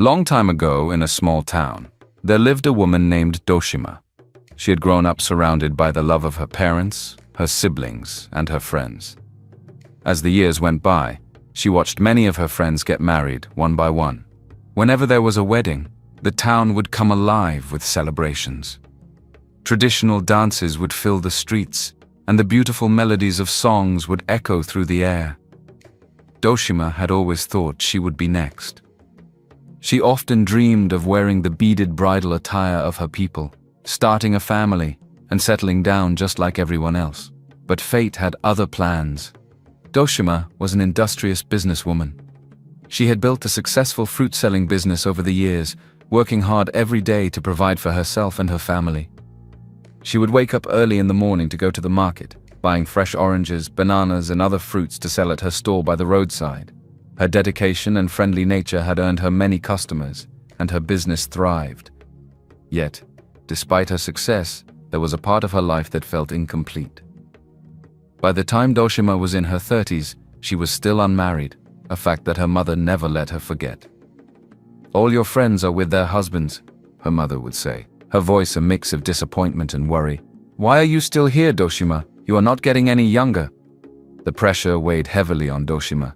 Long time ago, in a small town, there lived a woman named Doshima. She had grown up surrounded by the love of her parents, her siblings, and her friends. As the years went by, she watched many of her friends get married one by one. Whenever there was a wedding, the town would come alive with celebrations. Traditional dances would fill the streets, and the beautiful melodies of songs would echo through the air. Doshima had always thought she would be next. She often dreamed of wearing the beaded bridal attire of her people, starting a family, and settling down just like everyone else. But fate had other plans. Doshima was an industrious businesswoman. She had built a successful fruit-selling business over the years, working hard every day to provide for herself and her family. She would wake up early in the morning to go to the market, buying fresh oranges, bananas, and other fruits to sell at her stall by the roadside. Her dedication and friendly nature had earned her many customers, and her business thrived. Yet, despite her success, there was a part of her life that felt incomplete. By the time Doshima was in her 30s, she was still unmarried, a fact that her mother never let her forget. "All your friends are with their husbands," her mother would say, her voice a mix of disappointment and worry. "Why are you still here, Doshima? You are not getting any younger." The pressure weighed heavily on Doshima.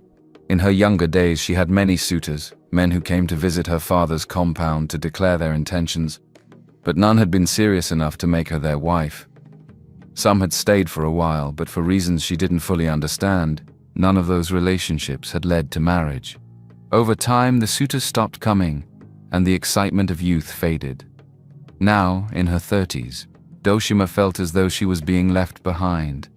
In her younger days, she had many suitors, men who came to visit her father's compound to declare their intentions, but none had been serious enough to make her their wife. Some had stayed for a while, but for reasons she didn't fully understand, none of those relationships had led to marriage. Over time, the suitors stopped coming, and the excitement of youth faded. Now, in her 30s, Doshima felt as though she was being left behind.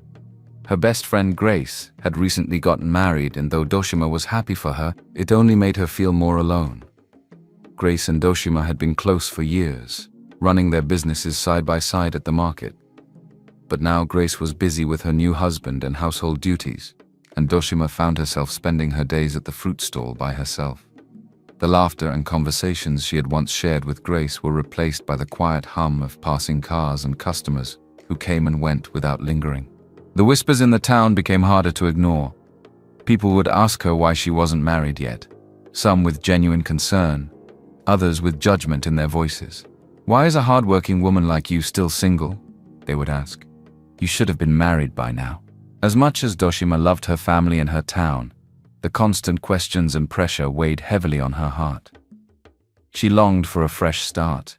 Her best friend Grace had recently gotten married, and though Doshima was happy for her, it only made her feel more alone. Grace and Doshima had been close for years, running their businesses side by side at the market. But now Grace was busy with her new husband and household duties, and Doshima found herself spending her days at the fruit stall by herself. The laughter and conversations she had once shared with Grace were replaced by the quiet hum of passing cars and customers who came and went without lingering. The whispers in the town became harder to ignore. People would ask her why she wasn't married yet, some with genuine concern, others with judgment in their voices. "Why is a hardworking woman like you still single?" they would ask. "You should have been married by now." As much as Doshima loved her family and her town, the constant questions and pressure weighed heavily on her heart. She longed for a fresh start,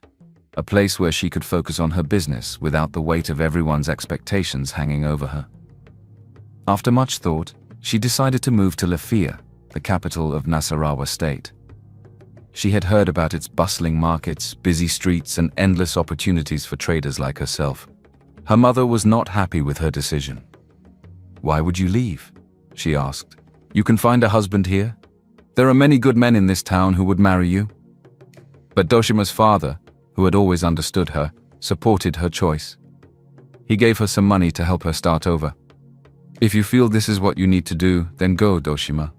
a place where she could focus on her business without the weight of everyone's expectations hanging over her. After much thought, she decided to move to Lafia, the capital of Nasarawa state. She had heard about its bustling markets, busy streets, and endless opportunities for traders like herself. Her mother was not happy with her decision. "Why would you leave?" she asked. "You can find a husband here. There are many good men in this town who would marry you." But Doshima's father, who had always understood her, supported her choice. He gave her some money to help her start over. "If you feel this is what you need to do, then go, Doshima,"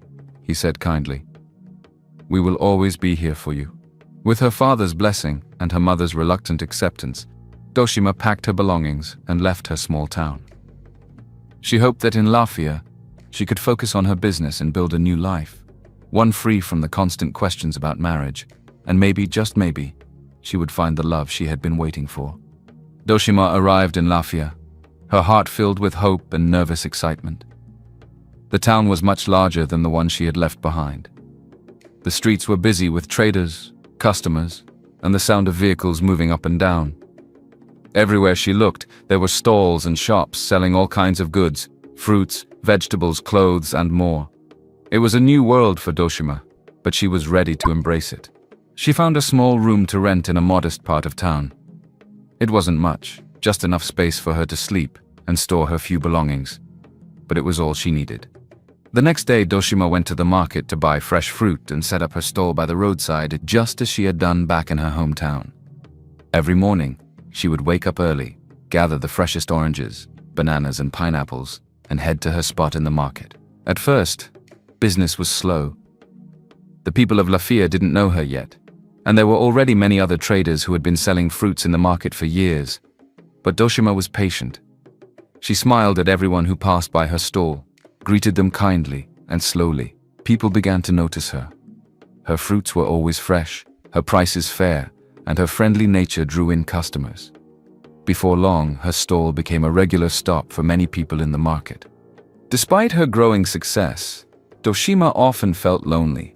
he said kindly. "We will always be here for you." With her father's blessing and her mother's reluctant acceptance, Doshima packed her belongings and left her small town. She hoped that in Lafia, she could focus on her business and build a new life, one free from the constant questions about marriage, and maybe, just maybe, she would find the love she had been waiting for. Doshima arrived in Lafia, her heart filled with hope and nervous excitement. The town was much larger than the one she had left behind. The streets were busy with traders, customers, and the sound of vehicles moving up and down. Everywhere she looked, there were stalls and shops selling all kinds of goods, fruits, vegetables, clothes, and more. It was a new world for Doshima, but she was ready to embrace it. She found a small room to rent in a modest part of town. It wasn't much, just enough space for her to sleep and store her few belongings, but it was all she needed. The next day, Doshima went to the market to buy fresh fruit and set up her stall by the roadside, just as she had done back in her hometown. Every morning, she would wake up early, gather the freshest oranges, bananas, and pineapples, and head to her spot in the market. At first, business was slow. The people of Lafia didn't know her yet, and there were already many other traders who had been selling fruits in the market for years. But Doshima was patient. She smiled at everyone who passed by her stall, greeted them kindly, and slowly, people began to notice her. Her fruits were always fresh, her prices fair, and her friendly nature drew in customers. Before long, her stall became a regular stop for many people in the market. Despite her growing success, Doshima often felt lonely.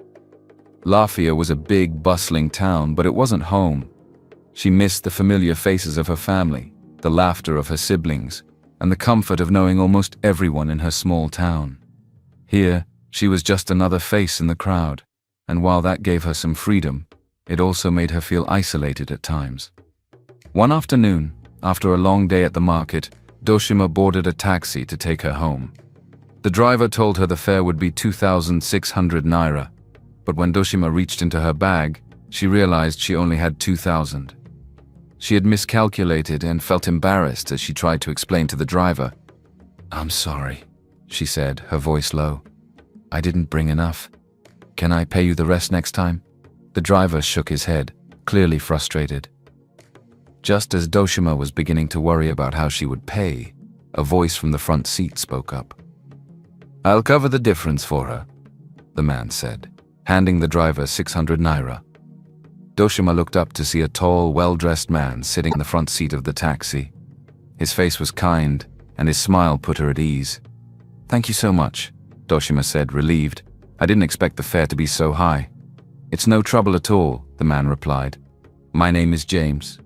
Lafia was a big, bustling town, but it wasn't home. She missed the familiar faces of her family, the laughter of her siblings, and the comfort of knowing almost everyone in her small town. Here, she was just another face in the crowd, and while that gave her some freedom, it also made her feel isolated at times. One afternoon, after a long day at the market, Doshima boarded a taxi to take her home. The driver told her the fare would be 2,600 naira, but when Doshima reached into her bag, she realized she only had 2,000. She had miscalculated and felt embarrassed as she tried to explain to the driver. "I'm sorry," she said, her voice low. "I didn't bring enough. Can I pay you the rest next time?" The driver shook his head, clearly frustrated. Just as Doshima was beginning to worry about how she would pay, a voice from the front seat spoke up. "I'll cover the difference for her," the man said, handing the driver 600 naira. Doshima looked up to see a tall, well-dressed man sitting in the front seat of the taxi. His face was kind, and his smile put her at ease. "Thank you so much," Doshima said, relieved. "I didn't expect the fare to be so high." "It's no trouble at all," the man replied. "My name is James."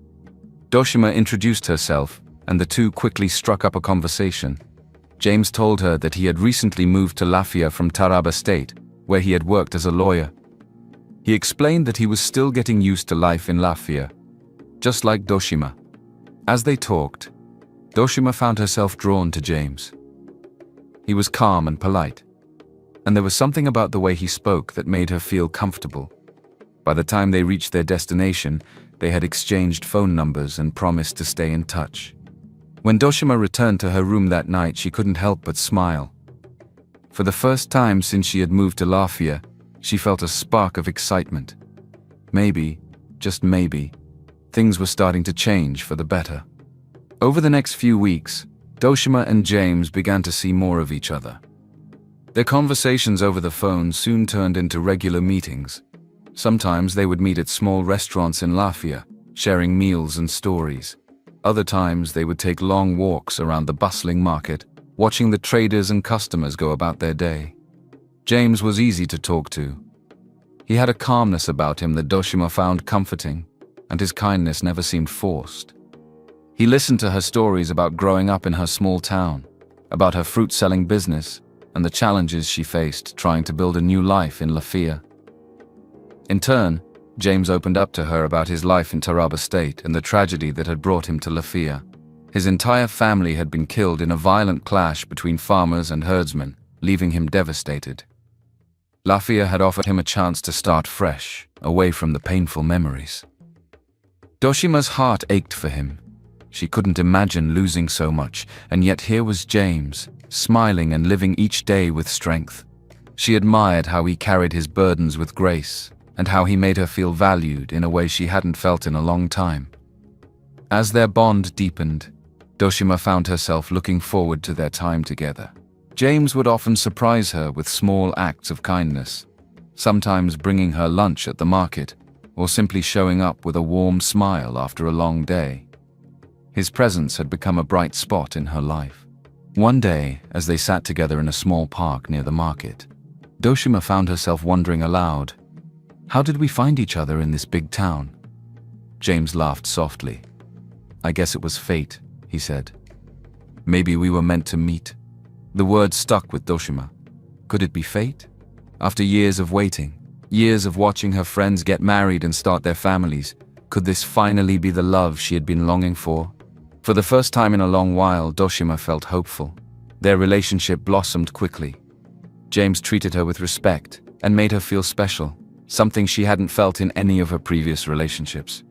Doshima introduced herself, and the two quickly struck up a conversation. James told her that he had recently moved to Lafia from Taraba State, where he had worked as a lawyer. He explained that he was still getting used to life in Lafia, just like Doshima. As they talked, Doshima found herself drawn to James. He was calm and polite, and there was something about the way he spoke that made her feel comfortable. By the time they reached their destination, they had exchanged phone numbers and promised to stay in touch. When Doshima returned to her room that night, she couldn't help but smile. For the first time since she had moved to Lafia, she felt a spark of excitement. Maybe, just maybe, things were starting to change for the better. Over the next few weeks, Doshima and James began to see more of each other. Their conversations over the phone soon turned into regular meetings. Sometimes they would meet at small restaurants in Lafia, sharing meals and stories. Other times they would take long walks around the bustling market, watching the traders and customers go about their day. James was easy to talk to. He had a calmness about him that Doshima found comforting, and his kindness never seemed forced. He listened to her stories about growing up in her small town, about her fruit-selling business, and the challenges she faced trying to build a new life in Lafia. In turn, James opened up to her about his life in Taraba State and the tragedy that had brought him to Lafia. His entire family had been killed in a violent clash between farmers and herdsmen, leaving him devastated. Lafia had offered him a chance to start fresh, away from the painful memories. Doshima's heart ached for him. She couldn't imagine losing so much, and yet here was James, smiling and living each day with strength. She admired how he carried his burdens with grace, and how he made her feel valued in a way she hadn't felt in a long time. As their bond deepened, Doshima found herself looking forward to their time together. James would often surprise her with small acts of kindness, sometimes bringing her lunch at the market, or simply showing up with a warm smile after a long day. His presence had become a bright spot in her life. One day, as they sat together in a small park near the market, Doshima found herself wondering aloud, "How did we find each other in this big town?" James laughed softly. "I guess it was fate," he said. "Maybe we were meant to meet." The word stuck with Doshima. Could it be fate? After years of waiting, years of watching her friends get married and start their families, could this finally be the love she had been longing for? For the first time in a long while, Doshima felt hopeful. Their relationship blossomed quickly. James treated her with respect and made her feel special, something she hadn't felt in any of her previous relationships.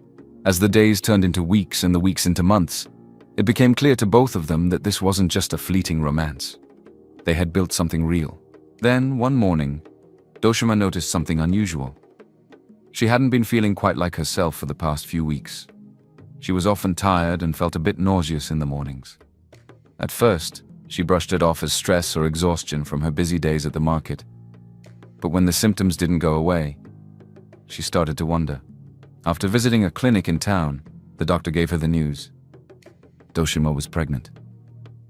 As the days turned into weeks and the weeks into months, it became clear to both of them that this wasn't just a fleeting romance. They had built something real. Then, one morning, Doshima noticed something unusual. She hadn't been feeling quite like herself for the past few weeks. She was often tired and felt a bit nauseous in the mornings. At first, she brushed it off as stress or exhaustion from her busy days at the market. But when the symptoms didn't go away, she started to wonder. After visiting a clinic in town, the doctor gave her the news. Doshima was pregnant.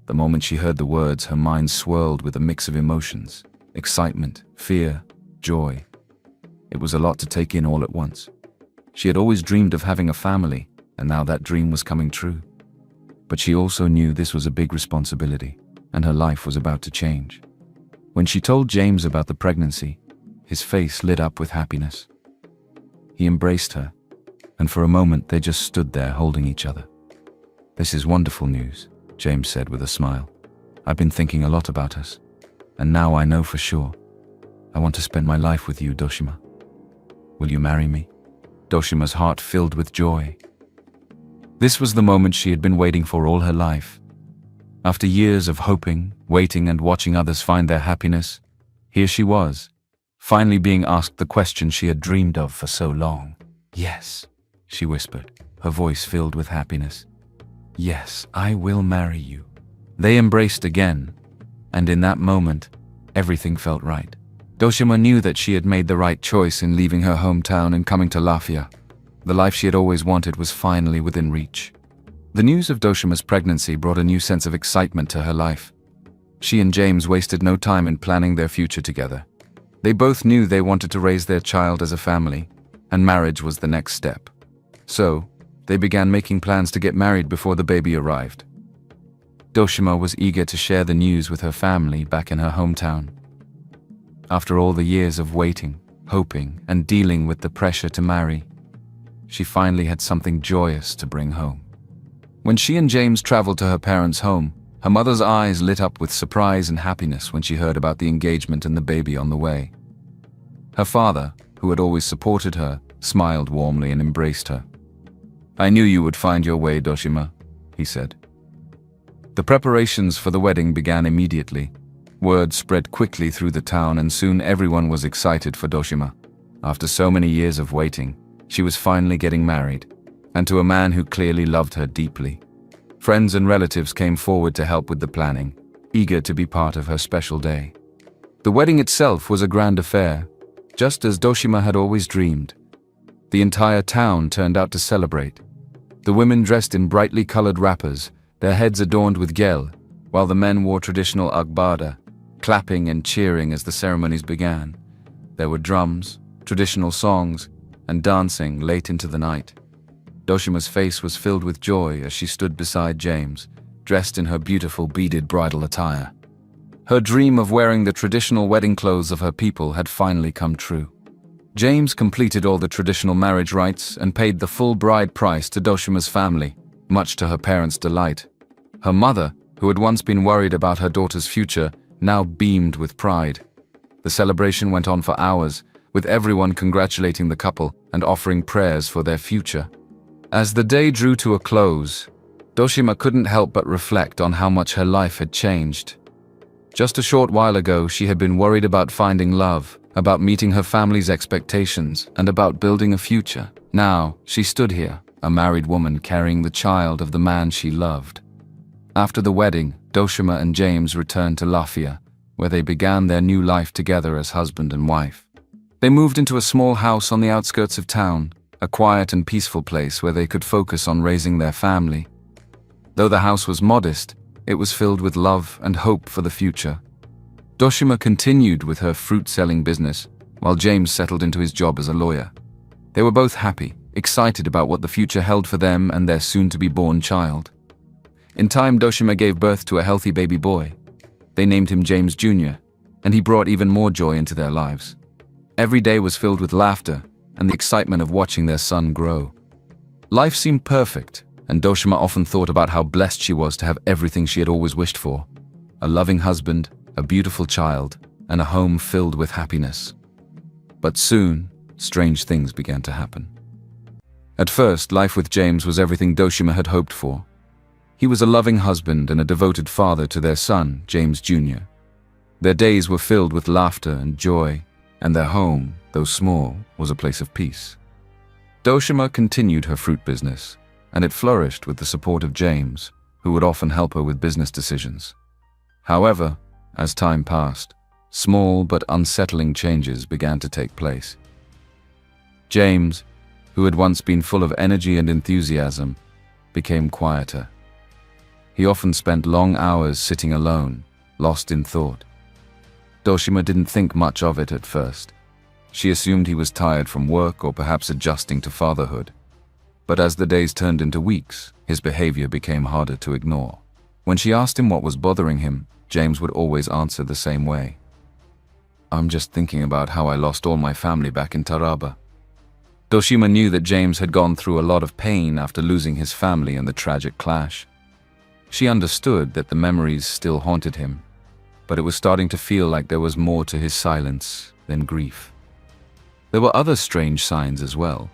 The moment she heard the words, her mind swirled with a mix of emotions: excitement, fear, joy. It was a lot to take in all at once. She had always dreamed of having a family, and now that dream was coming true. But she also knew this was a big responsibility, and her life was about to change. When she told James about the pregnancy, his face lit up with happiness. He embraced her, and for a moment they just stood there holding each other. "This is wonderful news," James said with a smile. "I've been thinking a lot about us, and now I know for sure. I want to spend my life with you, Doshima. Will you marry me?" Doshima's heart filled with joy. This was the moment she had been waiting for all her life. After years of hoping, waiting, and watching others find their happiness, here she was, finally being asked the question she had dreamed of for so long. "Yes," she whispered, her voice filled with happiness. "Yes, I will marry you." They embraced again, and in that moment, everything felt right. Doshima knew that she had made the right choice in leaving her hometown and coming to Lafia. The life she had always wanted was finally within reach. The news of Doshima's pregnancy brought a new sense of excitement to her life. She and James wasted no time in planning their future together. They both knew they wanted to raise their child as a family, and marriage was the next step. So, they began making plans to get married before the baby arrived. Doshima was eager to share the news with her family back in her hometown. After all the years of waiting, hoping, and dealing with the pressure to marry, she finally had something joyous to bring home. When she and James traveled to her parents' home, her mother's eyes lit up with surprise and happiness when she heard about the engagement and the baby on the way. Her father, who had always supported her, smiled warmly and embraced her. "I knew you would find your way, Doshima," he said. The preparations for the wedding began immediately. Word spread quickly through the town, and soon everyone was excited for Doshima. After so many years of waiting, she was finally getting married, and to a man who clearly loved her deeply. Friends and relatives came forward to help with the planning, eager to be part of her special day. The wedding itself was a grand affair, just as Doshima had always dreamed. The entire town turned out to celebrate. The women dressed in brightly colored wrappers, their heads adorned with gel, while the men wore traditional agbada, clapping and cheering as the ceremonies began. There were drums, traditional songs, and dancing late into the night. Doshima's face was filled with joy as she stood beside James, dressed in her beautiful beaded bridal attire. Her dream of wearing the traditional wedding clothes of her people had finally come true. James completed all the traditional marriage rites and paid the full bride price to Doshima's family, much to her parents' delight. Her mother, who had once been worried about her daughter's future, now beamed with pride. The celebration went on for hours, with everyone congratulating the couple and offering prayers for their future. As the day drew to a close, Doshima couldn't help but reflect on how much her life had changed. Just a short while ago, she had been worried about finding love, about meeting her family's expectations, and about building a future. Now, she stood here, a married woman carrying the child of the man she loved. After the wedding, Doshima and James returned to Lafia, where they began their new life together as husband and wife. They moved into a small house on the outskirts of town, a quiet and peaceful place where they could focus on raising their family. Though the house was modest, it was filled with love and hope for the future. Doshima continued with her fruit-selling business, while James settled into his job as a lawyer. They were both happy, excited about what the future held for them and their soon-to-be-born child. In time, Doshima gave birth to a healthy baby boy. They named him James Jr., and he brought even more joy into their lives. Every day was filled with laughter and the excitement of watching their son grow. Life seemed perfect, and Doshima often thought about how blessed she was to have everything she had always wished for: a loving husband, a beautiful child, and a home filled with happiness. But soon, strange things began to happen. At first, life with James was everything Doshima had hoped for. He was a loving husband and a devoted father to their son, James Jr. Their days were filled with laughter and joy, and their home, though small, was a place of peace. Doshima continued her fruit business, and it flourished with the support of James, who would often help her with business decisions. However, as time passed, small but unsettling changes began to take place. James, who had once been full of energy and enthusiasm, became quieter. He often spent long hours sitting alone, lost in thought. Doshima didn't think much of it at first. She assumed he was tired from work or perhaps adjusting to fatherhood. But as the days turned into weeks, his behavior became harder to ignore. When she asked him what was bothering him, James would always answer the same way. "I'm just thinking about how I lost all my family back in Taraba." Doshima knew that James had gone through a lot of pain after losing his family in the tragic clash. She understood that the memories still haunted him, but it was starting to feel like there was more to his silence than grief. There were other strange signs as well.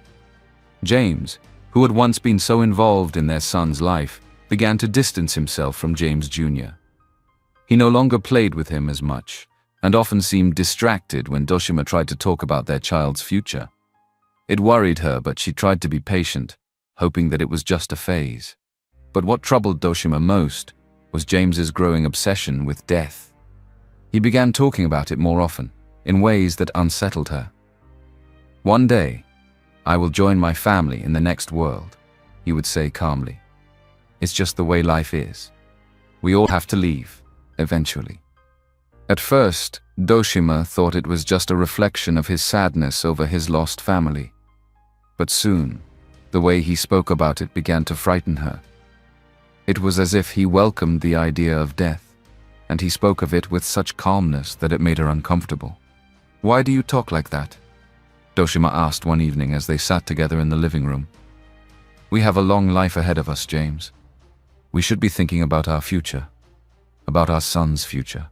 James, who had once been so involved in their son's life, began to distance himself from James Jr. He no longer played with him as much, and often seemed distracted when Doshima tried to talk about their child's future. It worried her, but she tried to be patient, hoping that it was just a phase. But what troubled Doshima most was James's growing obsession with death. He began talking about it more often, in ways that unsettled her. "One day, I will join my family in the next world," he would say calmly. "It's just the way life is. We all have to leave, eventually." At first, Doshima thought it was just a reflection of his sadness over his lost family. But soon, the way he spoke about it began to frighten her. It was as if he welcomed the idea of death, and he spoke of it with such calmness that it made her uncomfortable. "Why do you talk like that?" Doshima asked one evening as they sat together in the living room. "We have a long life ahead of us, James. We should be thinking about our future, about our son's future."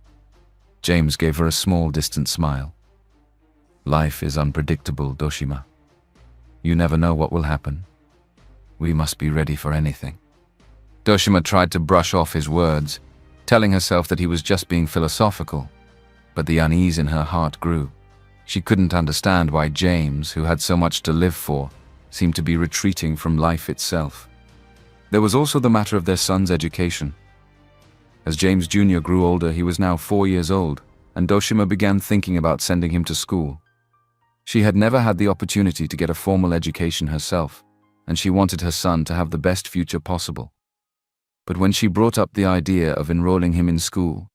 James gave her a small, distant smile. "Life is unpredictable, Doshima. You never know what will happen. We must be ready for anything." Doshima tried to brush off his words, telling herself that he was just being philosophical, but the unease in her heart grew. She couldn't understand why James, who had so much to live for, seemed to be retreating from life itself. There was also the matter of their son's education. As James Jr. grew older, he was now 4 years old, and Doshima began thinking about sending him to school. She had never had the opportunity to get a formal education herself, and she wanted her son to have the best future possible. But when she brought up the idea of enrolling him in school,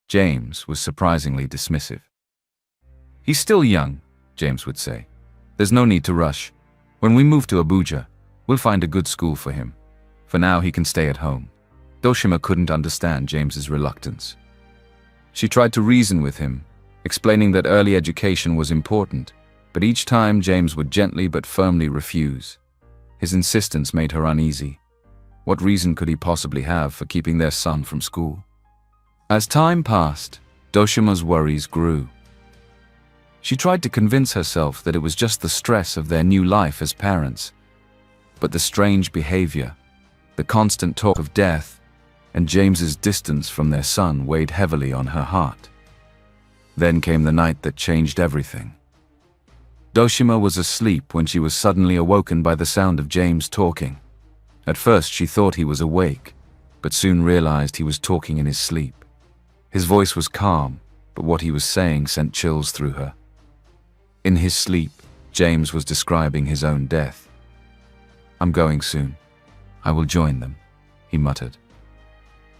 James was surprisingly dismissive. "He's still young," James would say. "There's no need to rush. When we move to Abuja, we'll find a good school for him. For now, he can stay at home." Doshima couldn't understand James's reluctance. She tried to reason with him, explaining that early education was important, but each time James would gently but firmly refuse. His insistence made her uneasy. What reason could he possibly have for keeping their son from school? As time passed, Doshima's worries grew. She tried to convince herself that it was just the stress of their new life as parents, but the strange behavior, the constant talk of death, and James's distance from their son weighed heavily on her heart. Then came the night that changed everything. Doshima was asleep when she was suddenly awoken by the sound of James talking. At first she thought he was awake, but soon realized he was talking in his sleep. His voice was calm, but what he was saying sent chills through her. In his sleep, James was describing his own death. "I'm going soon. I will join them," he muttered.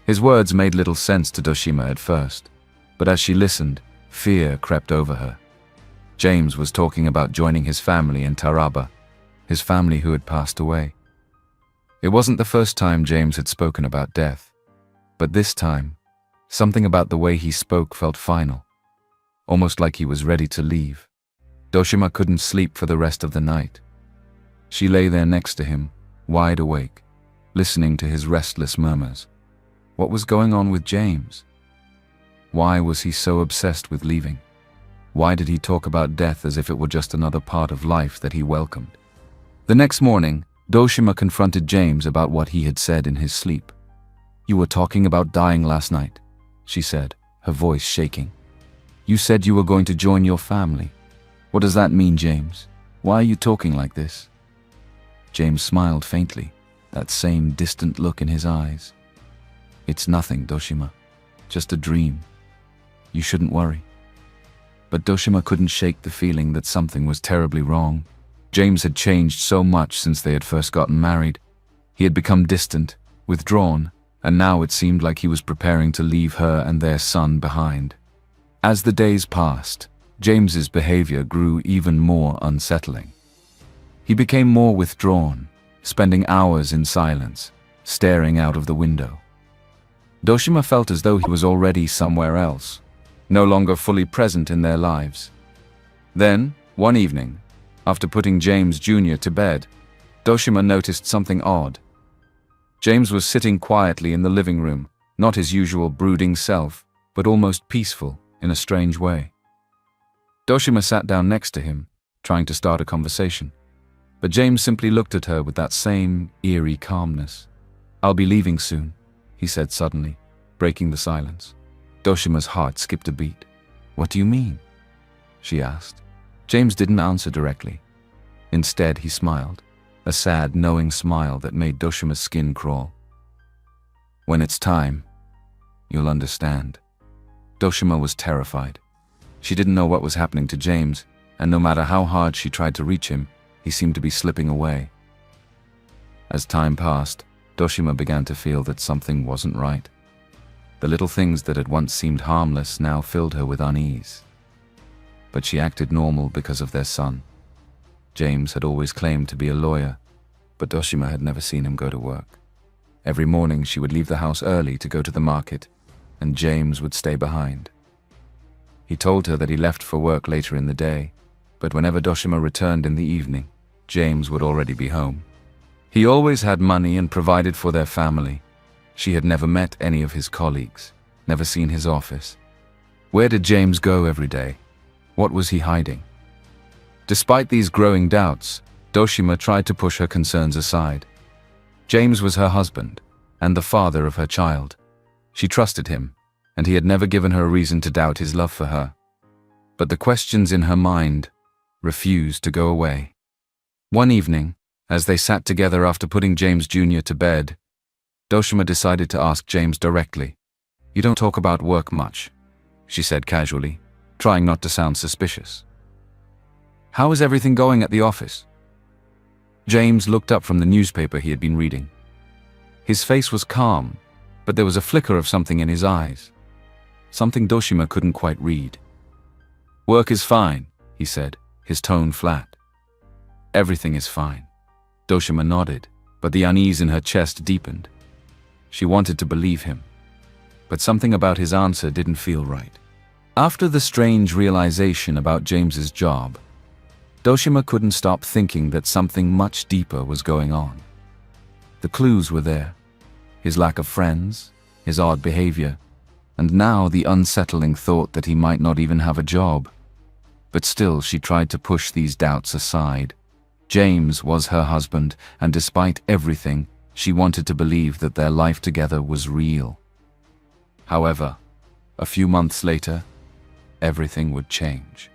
His words made little sense to Doshima at first, but as she listened, fear crept over her. James was talking about joining his family in Taraba, his family who had passed away. It wasn't the first time James had spoken about death, but this time, something about the way he spoke felt final, almost like he was ready to leave. Doshima couldn't sleep for the rest of the night. She lay there next to him, wide awake, listening to his restless murmurs. What was going on with James? Why was he so obsessed with leaving? Why did he talk about death as if it were just another part of life that he welcomed? The next morning, Doshima confronted James about what he had said in his sleep. "You were talking about dying last night," she said, her voice shaking. "You said you were going to join your family. What does that mean, James? Why are you talking like this?" James smiled faintly, that same distant look in his eyes. "It's nothing, Doshima. Just a dream. You shouldn't worry." But Doshima couldn't shake the feeling that something was terribly wrong. James had changed so much since they had first gotten married. He had become distant, withdrawn, and now it seemed like he was preparing to leave her and their son behind. As the days passed, James's behavior grew even more unsettling. He became more withdrawn, spending hours in silence, staring out of the window. Doshima felt as though he was already somewhere else, no longer fully present in their lives. Then, one evening, after putting James Jr. to bed, Doshima noticed something odd. James was sitting quietly in the living room, not his usual brooding self, but almost peaceful in a strange way. Doshima sat down next to him, trying to start a conversation, but James simply looked at her with that same eerie calmness. "I'll be leaving soon," he said suddenly, breaking the silence. Doshima's heart skipped a beat. "What do you mean?" she asked. James didn't answer directly. Instead, he smiled, a sad, knowing smile that made Doshima's skin crawl. "When it's time, you'll understand." Doshima was terrified. She didn't know what was happening to James, and no matter how hard she tried to reach him, he seemed to be slipping away. As time passed, Doshima began to feel that something wasn't right. The little things that had once seemed harmless now filled her with unease. But she acted normal because of their son. James had always claimed to be a lawyer, but Doshima had never seen him go to work. Every morning she would leave the house early to go to the market, and James would stay behind. He told her that he left for work later in the day, but whenever Doshima returned in the evening, James would already be home. He always had money and provided for their family. She had never met any of his colleagues, never seen his office. Where did James go every day? What was he hiding? Despite these growing doubts, Doshima tried to push her concerns aside. James was her husband, and the father of her child. She trusted him, and he had never given her a reason to doubt his love for her. But the questions in her mind refused to go away. One evening, as they sat together after putting James Jr. to bed, Doshima decided to ask James directly. "You don't talk about work much," she said casually, trying not to sound suspicious. "How is everything going at the office?" James looked up from the newspaper he had been reading. His face was calm, but there was a flicker of something in his eyes. Something Doshima couldn't quite read. "Work is fine," he said, his tone flat. "Everything is fine." Doshima nodded, but the unease in her chest deepened. She wanted to believe him, but something about his answer didn't feel right. After the strange realization about James's job, Doshima couldn't stop thinking that something much deeper was going on. The clues were there: his lack of friends, his odd behavior, and now the unsettling thought that he might not even have a job. But still, she tried to push these doubts aside. James was her husband, and despite everything, she wanted to believe that their life together was real. However, a few months later, everything would change.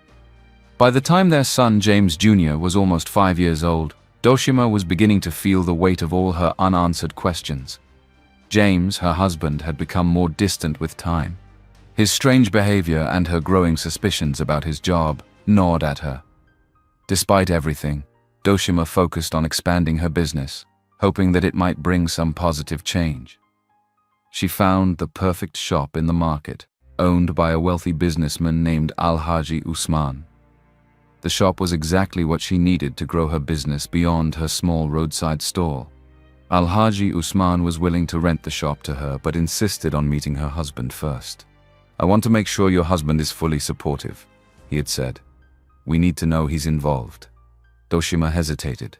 By the time their son James Jr. was almost 5 years old, Doshima was beginning to feel the weight of all her unanswered questions. James, her husband, had become more distant with time. His strange behavior and her growing suspicions about his job gnawed at her. Despite everything, Doshima focused on expanding her business, hoping that it might bring some positive change. She found the perfect shop in the market, owned by a wealthy businessman named Alhaji Usman. The shop was exactly what she needed to grow her business beyond her small roadside stall. Alhaji Usman was willing to rent the shop to her, but insisted on meeting her husband first. "I want to make sure your husband is fully supportive," he had said. "We need to know he's involved." Doshima hesitated.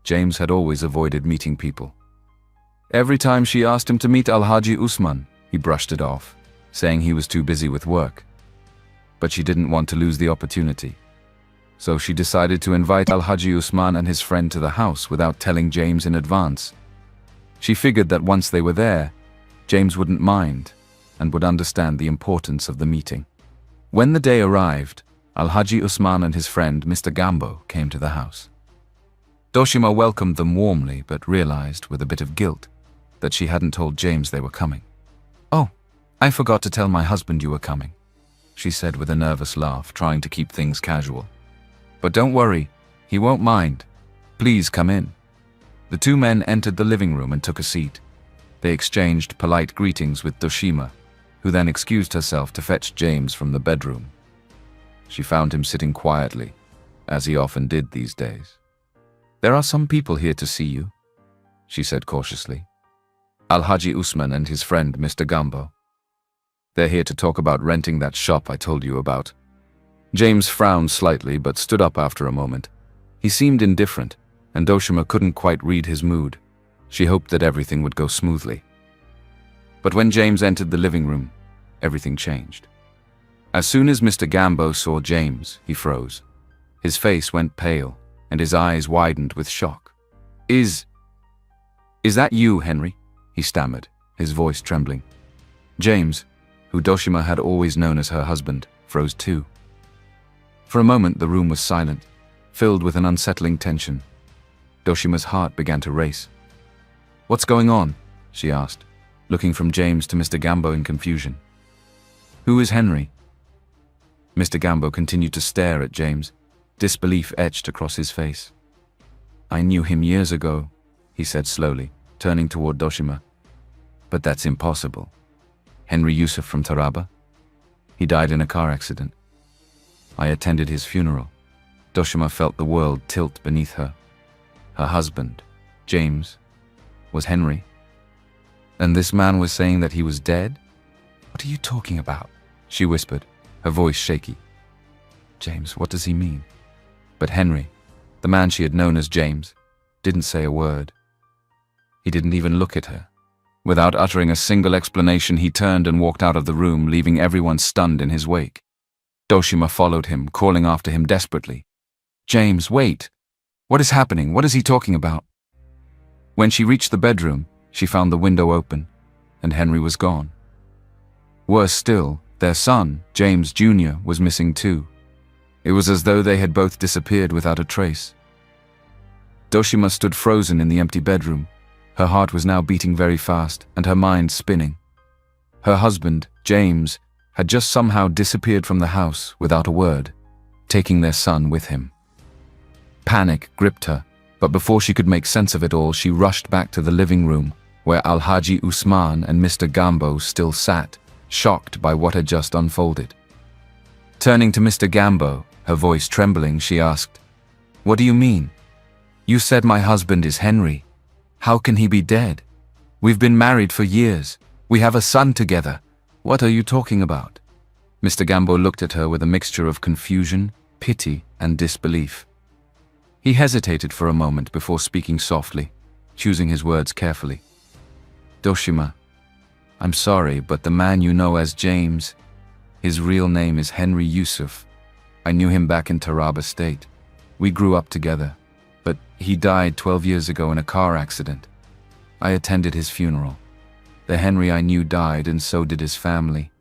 James had always avoided meeting people. Every time she asked him to meet Alhaji Usman, he brushed it off, saying he was too busy with work. But she didn't want to lose the opportunity. So she decided to invite Alhaji Usman and his friend to the house without telling James in advance. She figured that once they were there, James wouldn't mind and would understand the importance of the meeting. When the day arrived, Alhaji Usman and his friend Mr. Gambo came to the house. Doshima welcomed them warmly, but realized with a bit of guilt that she hadn't told James they were coming. "Oh, I forgot to tell my husband you were coming," she said with a nervous laugh, trying to keep things casual. "But don't worry, He won't mind. Please come in." The two men entered the living room and took a seat. They exchanged polite greetings with Doshima, who then excused herself to fetch James from the bedroom. She found him sitting quietly, as he often did these days. "There are some people here to see you," she said cautiously. "Al-Haji Usman and his friend, Mr. Gambo. They're here to talk about renting that shop I told you about." James frowned slightly but stood up after a moment. He seemed indifferent, and Doshima couldn't quite read his mood. She hoped that everything would go smoothly. But when James entered the living room, everything changed. As soon as Mr. Gambo saw James, he froze. His face went pale, and his eyes widened with shock. Is that you, Henry?" he stammered, his voice trembling. James, who Doshima had always known as her husband, froze too. For a moment the room was silent, filled with an unsettling tension. Doshima's heart began to race. "What's going on?" she asked, looking from James to Mr. Gambo in confusion. "Who is Henry?" Mr. Gambo continued to stare at James, disbelief etched across his face. "I knew him years ago," he said slowly, turning toward Doshima. "But that's impossible. Henry Yusuf from Taraba? He died in a car accident. I attended his funeral." Doshima felt the world tilt beneath her. Her husband, James, was Henry. And this man was saying that he was dead? "What are you talking about?" she whispered, her voice shaky. "James, what does he mean?" But Henry, the man she had known as James, didn't say a word. He didn't even look at her. Without uttering a single explanation, he turned and walked out of the room, leaving everyone stunned in his wake. Doshima followed him, calling after him desperately. "James, wait! What is happening? What is he talking about?" When she reached the bedroom, she found the window open, and Henry was gone. Worse still, their son, James Jr., was missing too. It was as though they had both disappeared without a trace. Doshima stood frozen in the empty bedroom. Her heart was now beating very fast, and her mind spinning. Her husband, James, had just somehow disappeared from the house without a word, taking their son with him. Panic gripped her, but before she could make sense of it all, she rushed back to the living room, where Al-Haji Usman and Mr. Gambo still sat, shocked by what had just unfolded. Turning to Mr. Gambo, her voice trembling, she asked, "What do you mean? You said my husband is Henry. How can he be dead? We've been married for years. We have a son together. What are you talking about?" Mr. Gambo looked at her with a mixture of confusion, pity, and disbelief. He hesitated for a moment before speaking softly, choosing his words carefully. "Doshima, I'm sorry, but the man you know as James, his real name is Henry Yusuf. I knew him back in Taraba State. We grew up together, but he died 12 years ago in a car accident. I attended his funeral. The Henry I knew died, and so did his family.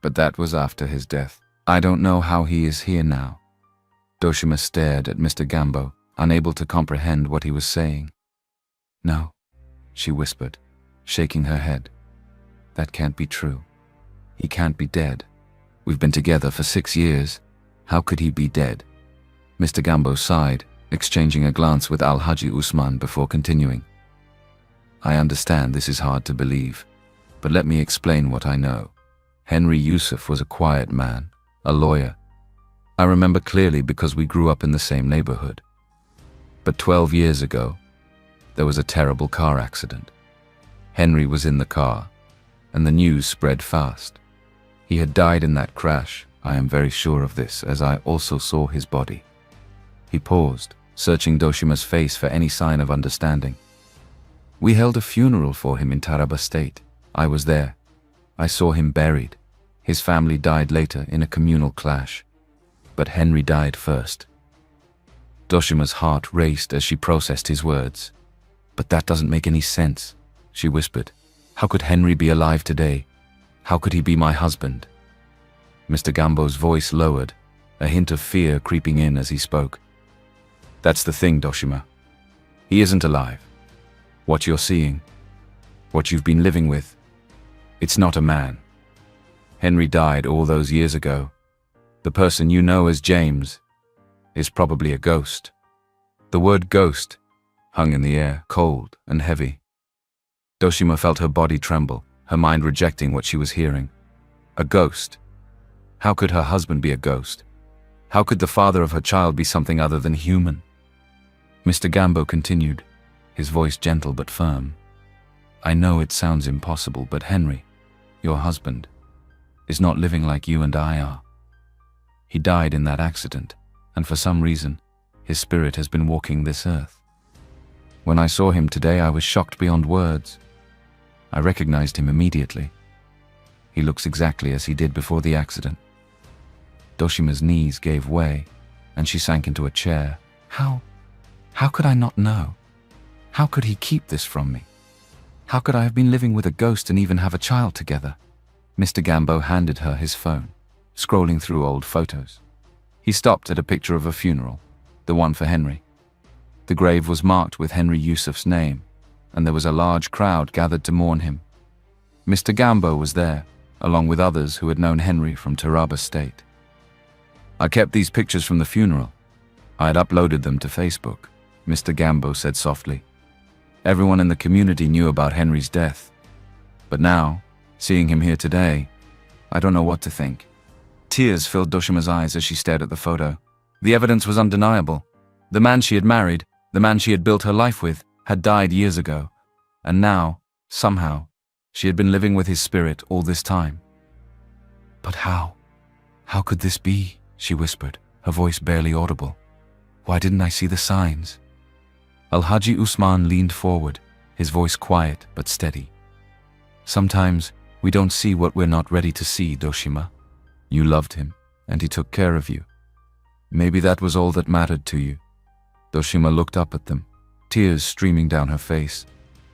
But that was after his death. I don't know how he is here now." Doshima stared at Mr. Gambo, unable to comprehend what he was saying. "No," she whispered, shaking her head. "That can't be true. He can't be dead. We've been together for 6 years. How could he be dead?" Mr. Gambo sighed, exchanging a glance with Al-Haji Usman before continuing. "I understand this is hard to believe, but let me explain what I know. Henry Yusuf was a quiet man, a lawyer. I remember clearly because we grew up in the same neighborhood. But 12 years ago, there was a terrible car accident. Henry was in the car, and the news spread fast. He had died in that crash. I am very sure of this, as I also saw his body." He paused, searching Doshima's face for any sign of understanding. "We held a funeral for him in Taraba State. I was there. I saw him buried. His family died later in a communal clash. But Henry died first." Doshima's heart raced as she processed his words. "But that doesn't make any sense," she whispered. "How could Henry be alive today? How could he be my husband?" Mr. Gambo's voice lowered, a hint of fear creeping in as he spoke. "That's the thing, Doshima. He isn't alive. What you're seeing, what you've been living with, it's not a man. Henry died all those years ago. The person you know as James is probably a ghost." The word ghost hung in the air, cold and heavy. Doshima felt her body tremble, her mind rejecting what she was hearing. A ghost. How could her husband be a ghost? How could the father of her child be something other than human? Mr. Gambo continued, his voice gentle but firm. I know it sounds impossible, but Henry, your husband, is not living like you and I are. He died in that accident, and for some reason, his spirit has been walking this earth. When I saw him today, I was shocked beyond words. I recognized him immediately. He looks exactly as he did before the accident. Doshima's knees gave way, and she sank into a chair. How could I not know? How could he keep this from me? How could I have been living with a ghost and even have a child together? Mr. Gambo handed her his phone, scrolling through old photos. He stopped at a picture of a funeral, the one for Henry. The grave was marked with Henry Yusuf's name, and there was a large crowd gathered to mourn him. Mr. Gambo was there, along with others who had known Henry from Taraba State. I kept these pictures from the funeral. I had uploaded them to Facebook, Mr. Gambo said softly. Everyone in the community knew about Henry's death. But now, seeing him here today, I don't know what to think. Tears filled Doshima's eyes as she stared at the photo. The evidence was undeniable. The man she had married, the man she had built her life with, had died years ago. And now, somehow, she had been living with his spirit all this time. But how? How could this be? She whispered, her voice barely audible. Why didn't I see the signs? Alhaji Usman leaned forward, his voice quiet but steady. Sometimes we don't see what we're not ready to see, Doshima. You loved him, and he took care of you. Maybe that was all that mattered to you. Doshima looked up at them, tears streaming down her face.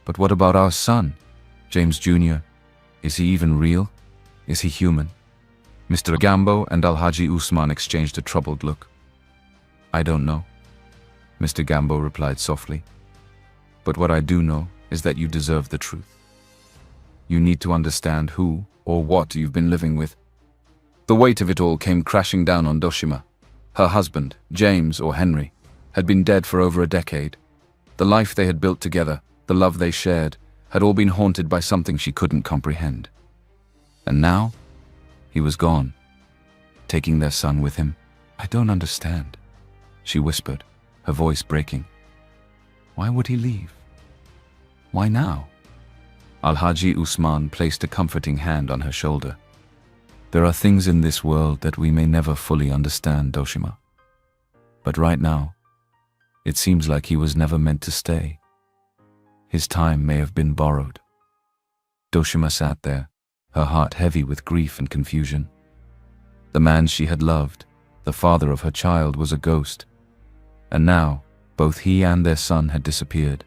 But what about our son, James Jr.? Is he even real? Is he human? Mr. Gambo and Alhaji Usman exchanged a troubled look. I don't know, Mr. Gambo replied softly. But what I do know is that you deserve the truth. You need to understand who or what you've been living with. The weight of it all came crashing down on Doshima. Her husband, James or Henry, had been dead for over a decade. The life they had built together, the love they shared, had all been haunted by something she couldn't comprehend. And now, he was gone, taking their son with him. I don't understand, she whispered, her voice breaking. Why would he leave? Why now? Alhaji Usman placed a comforting hand on her shoulder. There are things in this world that we may never fully understand, Doshima. But right now, it seems like he was never meant to stay. His time may have been borrowed. Doshima sat there, her heart heavy with grief and confusion. The man she had loved, the father of her child, was a ghost. And now, both he and their son had disappeared,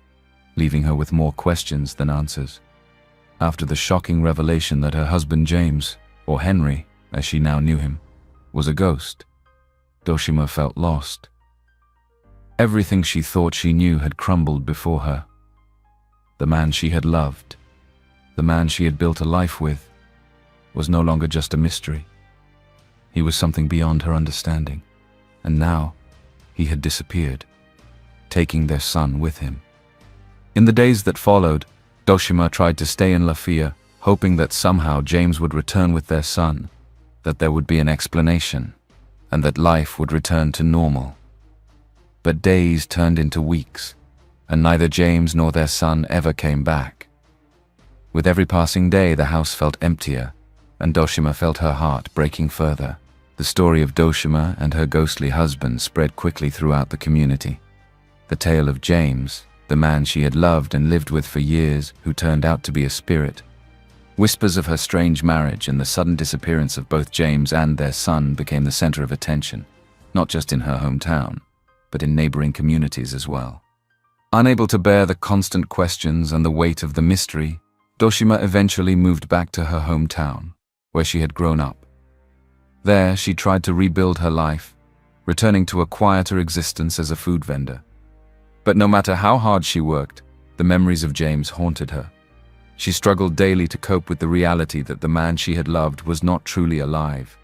leaving her with more questions than answers. After the shocking revelation that her husband James, or Henry, as she now knew him, was a ghost, Doshima felt lost. Everything she thought she knew had crumbled before her. The man she had loved, the man she had built a life with, was no longer just a mystery. He was something beyond her understanding, and now he had disappeared, taking their son with him. In the days that followed, Doshima tried to stay in Lafia, hoping that somehow James would return with their son, that there would be an explanation, and that life would return to normal. But days turned into weeks, and neither James nor their son ever came back. With every passing day, the house felt emptier, and Doshima felt her heart breaking further. The story of Doshima and her ghostly husband spread quickly throughout the community. The tale of James, the man she had loved and lived with for years, who turned out to be a spirit. Whispers of her strange marriage and the sudden disappearance of both James and their son became the center of attention, not just in her hometown, but in neighboring communities as well. Unable to bear the constant questions and the weight of the mystery, Doshima eventually moved back to her hometown, where she had grown up. There, she tried to rebuild her life, returning to a quieter existence as a food vendor. But no matter how hard she worked, the memories of James haunted her. She struggled daily to cope with the reality that the man she had loved was not truly alive.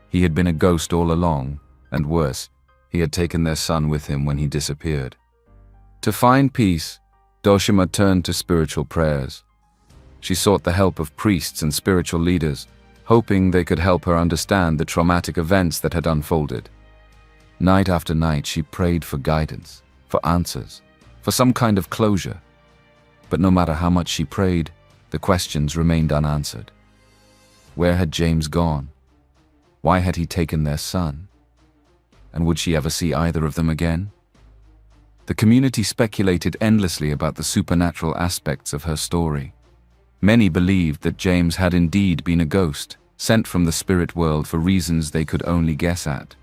He had been a ghost all along, and worse, he had taken their son with him when he disappeared. To find peace, Doshima turned to spiritual prayers. She sought the help of priests and spiritual leaders, hoping they could help her understand the traumatic events that had unfolded. Night after night, she prayed for guidance, for answers, for some kind of closure. But no matter how much she prayed, the questions remained unanswered. Where had James gone? Why had he taken their son? And would she ever see either of them again? The community speculated endlessly about the supernatural aspects of her story. Many believed that James had indeed been a ghost, sent from the spirit world for reasons they could only guess at.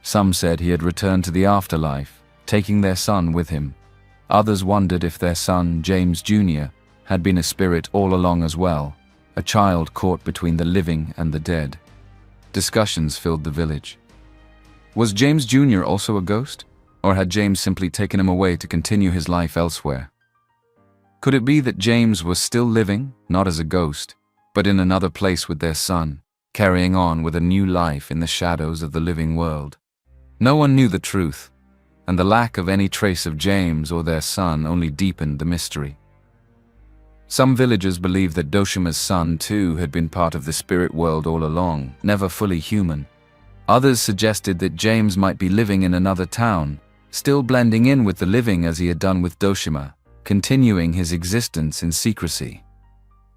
Some said he had returned to the afterlife, taking their son with him. Others wondered if their son, James Jr., had been a spirit all along as well, a child caught between the living and the dead. Discussions filled the village. Was James Jr. also a ghost? Or had James simply taken him away to continue his life elsewhere? Could it be that James was still living, not as a ghost, but in another place with their son, carrying on with a new life in the shadows of the living world? No one knew the truth, and the lack of any trace of James or their son only deepened the mystery. Some villagers believed that Doshima's son too had been part of the spirit world all along, never fully human. Others suggested that James might be living in another town, still blending in with the living as he had done with Doshima, continuing his existence in secrecy.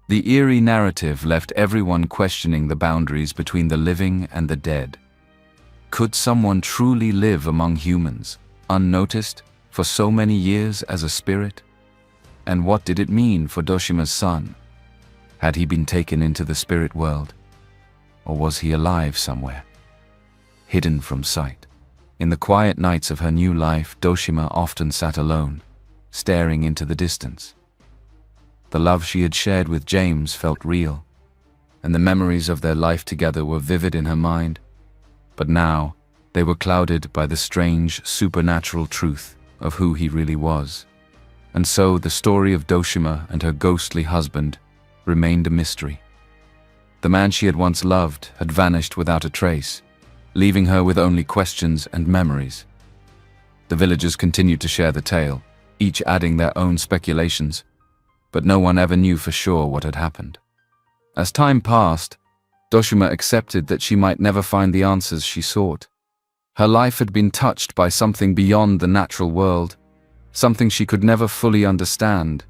The eerie narrative left everyone questioning the boundaries between the living and the dead. Could someone truly live among humans, unnoticed, for so many years as a spirit? And what did it mean for Doshima's son? Had he been taken into the spirit world? Or was he alive somewhere, hidden from sight? In the quiet nights of her new life, Doshima often sat alone, staring into the distance. The love she had shared with James felt real, and the memories of their life together were vivid in her mind. But now, they were clouded by the strange, supernatural truth of who he really was. And so the story of Doshima and her ghostly husband remained a mystery. The man she had once loved had vanished without a trace, leaving her with only questions and memories. The villagers continued to share the tale, each adding their own speculations, but no one ever knew for sure what had happened. As time passed, Doshima accepted that she might never find the answers she sought. Her life had been touched by something beyond the natural world, something she could never fully understand.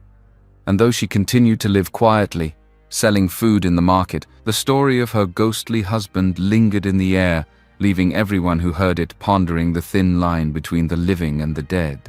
And though she continued to live quietly, selling food in the market, the story of her ghostly husband lingered in the air, leaving everyone who heard it pondering the thin line between the living and the dead.